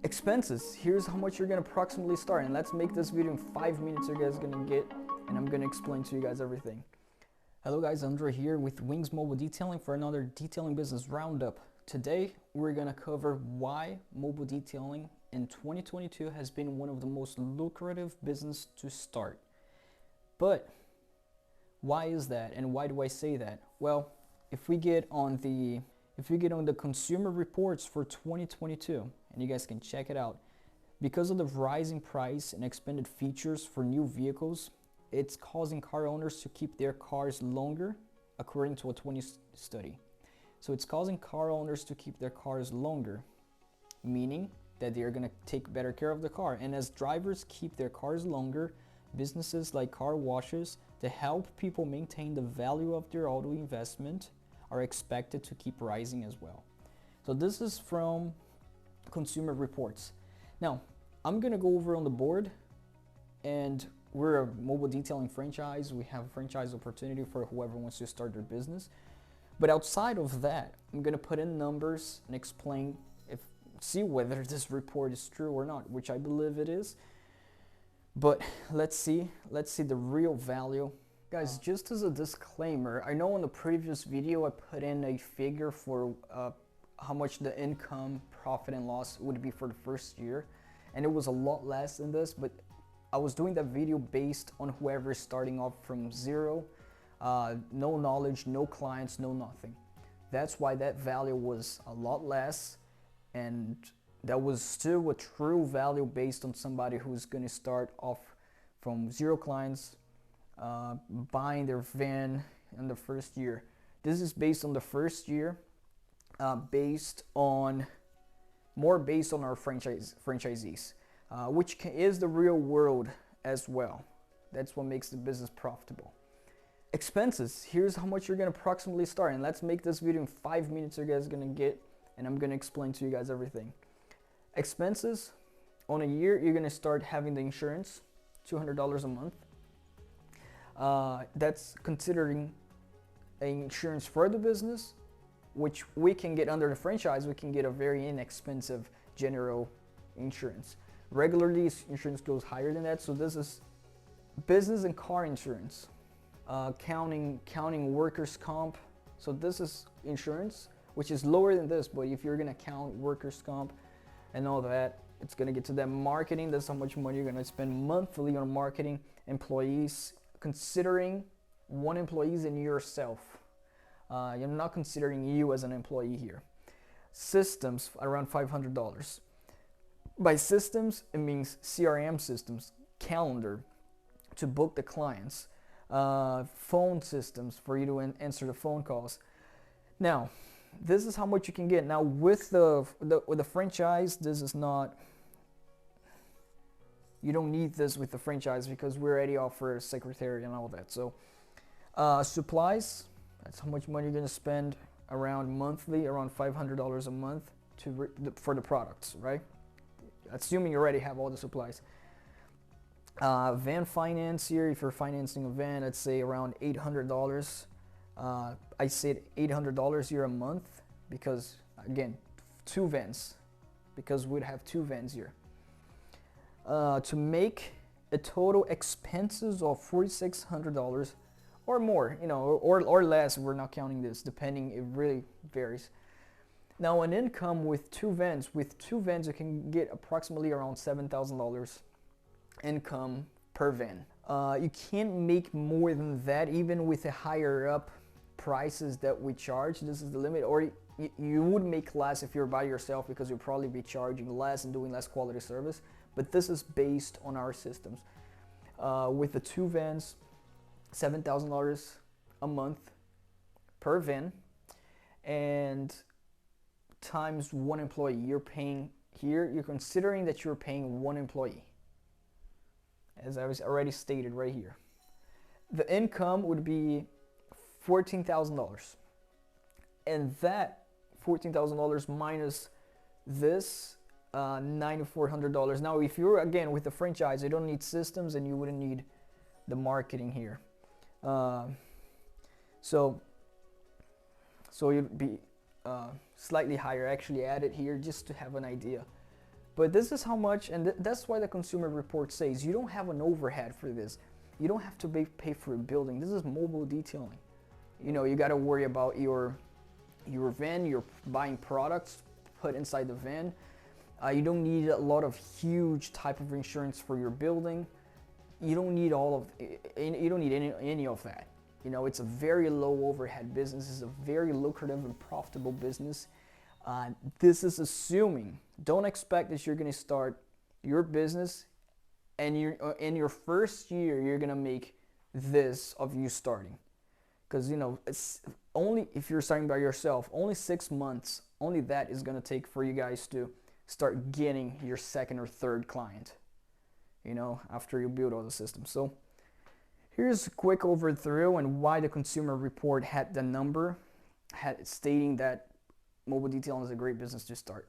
Expenses, here's how much you're gonna approximately start, and let's make this video in 5 minutes you guys are gonna get, and I'm gonna explain to you guys everything. Hello guys, Andre here with Wings Mobile Detailing for another detailing business roundup. Today we're gonna cover why mobile detailing in 2022 has been one of the most lucrative business to start. But why is that, and why do I say that? Well, if we get on the consumer reports for 2022, and you guys can check it out, because of the rising price and expanded features for new vehicles, it's causing car owners to keep their cars longer, according to a 20 study. So it's causing car owners to keep their cars longer, meaning that they're going to take better care of the car. And as drivers keep their cars longer, businesses like car washes to help people maintain the value of their auto investment are expected to keep rising as well. So this is from Consumer Reports. Now, I'm gonna go over on the board, and we're a mobile detailing franchise. We have a franchise opportunity for whoever wants to start their business. But outside of that, I'm gonna put in numbers and explain see whether this report is true or not, which I believe it is. But let's see the real value. Guys, just as a disclaimer, I know in the previous video I put in a figure for how much the income, profit, and loss would be for the first year, and it was a lot less than this, but I was doing that video based on whoever is starting off from zero, no knowledge, no clients, no nothing. That's why that value was a lot less, and that was still a true value based on somebody who's going to start off from zero clients, buying their van in the first year. This is based on the first year, based on our franchisees, which is the real world as well. That's what makes the business profitable. Expenses, here's how much you're gonna approximately start, and let's make this video in 5 minutes you guys are gonna get, and I'm gonna explain to you guys everything. Expenses, on a year, you're gonna start having the insurance, $200 a month. That's considering insurance for the business, which we can get under the franchise. We can get a very inexpensive general insurance. Regularly, insurance goes higher than that, so this is business and car insurance. Counting workers' comp, so this is insurance, which is lower than this, but if you're gonna count workers' comp and all that, it's gonna get to that. Marketing, that's how much money you're gonna spend monthly on marketing. Employees, considering one employee and yourself. You're not considering you as an employee here. Systems, around $500. By systems, it means CRM systems, calendar to book the clients, phone systems for you to answer the phone calls. Now, this is how much you can get. Now, with the franchise, this is not. You don't need this with the franchise because we already offer a secretary and all that. So, supplies. That's how much money you're gonna spend around monthly, around $500 a month for the products, right? Assuming you already have all the supplies. Van finance here, if you're financing a van, I'd say around $800. I said $800 here a month because, again, 2 vans, because we'd have 2 vans here. To make a total expenses of $4,600 or more, or less. We're not counting this, depending, it really varies. Now, an income with 2 vans, you can get approximately around $7,000 income per van. You can't make more than that, even with the higher up prices that we charge. This is the limit, or you would make less if you're by yourself, because you'll probably be charging less and doing less quality service. But this is based on our systems. With the 2 vans, $7,000 a month per van, and times 1 employee. You're paying here, you're considering that you're paying 1 employee, as I was already stated right here. The income would be $14,000, and that $14,000 minus this $9,400. Now, if you're again with the franchise, you don't need systems and you wouldn't need the marketing here. So it'd be slightly higher. Actually add it here just to have an idea But this is how much, and that's why the consumer report says you don't have an overhead for this. You don't have to pay for a building. This is mobile detailing. You know, you got to worry about your van. You're buying products put inside the van. You don't need a lot of huge type of insurance for your building. You don't need you don't need any of that. You know, it's a very low overhead business. It's a very lucrative and profitable business. This is assuming, don't expect that you're going to start your business and in your first year you're going to make this of you starting. Because, you know, it's only if you're starting by yourself, only 6 months, only that is going to take for you guys to start getting your second or third client, you know, after you build all the systems. So here's a quick overview and why the consumer report had the number stating that mobile detailing is a great business to start.